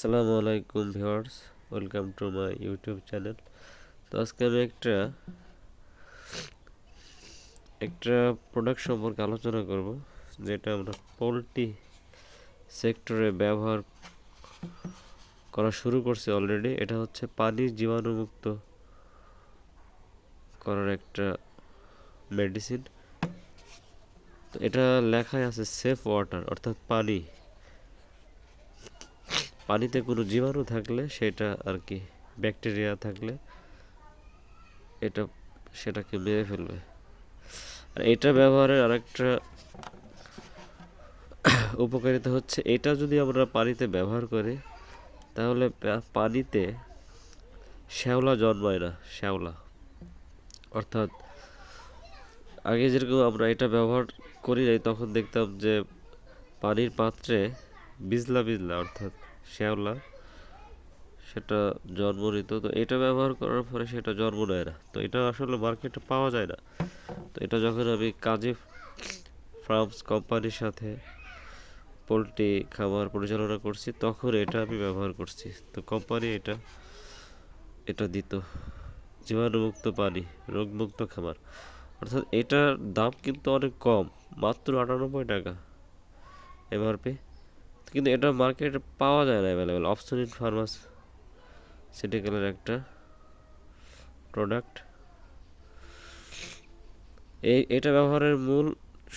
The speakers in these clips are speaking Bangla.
আসসালামু আলাইকুম viewers, welcome to my YouTube channel. তো আজকে আমি একটা প্রোডাক্ট সম্পর্কে আলোচনা করব, যেটা আমরা পোলট্রি সেক্টরে ব্যবহার করা শুরু করছি অলরেডি। এটা হচ্ছে পানি জীবাণুমুক্ত করার একটা মেডিসিন। তো এটা লেখায় আছে সেফ ওয়াটার, অর্থাৎ পানিতে কোনো জীবাণু থাকলে সেটা আর কি, ব্যাকটেরিয়া থাকলে এটা সেটাকে মেরে ফেলবে। আর এটা ব্যবহারের আরেকটা উপকারিতা হচ্ছে, এটা যদি আমরা পানিতে ব্যবহার করি তাহলে পানিতে শ্যাওলা জন্মায় না। শ্যাওলা অর্থাৎ আগে যেরকম আমরা এটা ব্যবহার করি নাই, তখন দেখতাম যে পানির পাত্রে বিজলা বিজলা অর্থাৎ শ্যাওলা সেটা জন্ম নিত। তো এটা ব্যবহার করার পরে সেটা জন্ম নেয় না। তো এটা আসলে মার্কেটে পাওয়া যায় না। তো এটা যখন আমি কাজী ফার্মস কোম্পানির সাথে পোলট্রি খামার পরিচালনা করছি, তখন এটা আমি ব্যবহার করছি। তো কোম্পানি এটা এটা দিত জীবাণুমুক্ত পানি, রোগমুক্ত খামার। অর্থাৎ এটার দাম কিন্তু অনেক কম, মাত্র 98 টাকা এমআরপি। কিন্তু এটা মার্কেটে পাওয়া যায় না অ্যাভেলেবেল। অপসনিট ফার্মাসিউটিক্যালের একটা প্রোডাক্ট। এটা ব্যবহারের মূল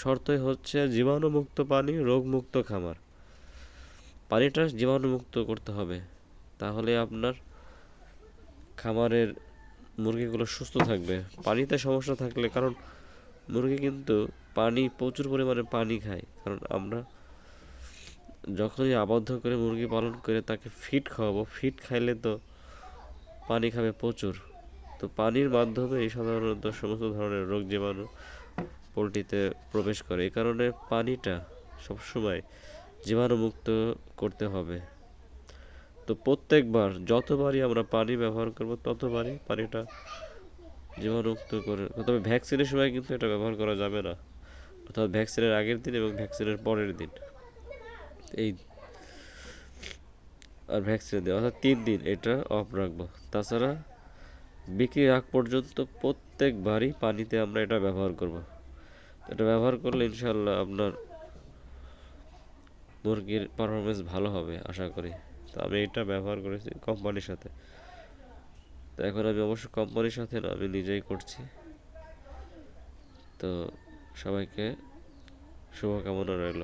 শর্তই হচ্ছে জীবাণুমুক্ত পানি, রোগমুক্ত খামার। পানিটা জীবাণুমুক্ত করতে হবে, তাহলে আপনার খামারের মুরগিগুলো সুস্থ থাকবে। পানিতে সমস্যা থাকলে, কারণ মুরগি কিন্তু প্রচুর পরিমাণে পানি খায়। কারণ আমরা যখনই আবদ্ধ করে মুরগি পালন করে তাকে ফিড খাওয়াবো, ফিড খাইলে তো পানি খাবে প্রচুর। তো পানির মাধ্যমে এই সাধারণত সমস্ত ধরনের রোগ জীবাণু পোলট্রিতে প্রবেশ করে। এই কারণে পানিটা সবসময় জীবাণুমুক্ত করতে হবে। তো প্রত্যেকবার যতবারই আমরা পানি ব্যবহার করব ততবারই পানিটা জীবাণুমুক্ত করে। তবে ভ্যাকসিনের সময় কিন্তু এটা ব্যবহার করা যাবে না, অর্থাৎ ভ্যাকসিনের আগের দিন এবং ভ্যাকসিনের পরের দিন, এই আর ভ্যাকসিন দেওয়া অর্থাৎ 3 দিন এটা অফ রাখবো। তাছাড়া বিক্রির আগ পর্যন্ত প্রত্যেকবারই পানিতে আমরা এটা ব্যবহার করব। এটা ব্যবহার করলে ইনশাল্লাহ আপনার মুরগির পারফরমেন্স ভালো হবে আশা করি। তো আমি এটা ব্যবহার করেছি কোম্পানির সাথে। তো এখন আমি অবশ্য কোম্পানির সাথে না, আমি নিজেই করছি। তো সবাইকে শুভকামনা রইল।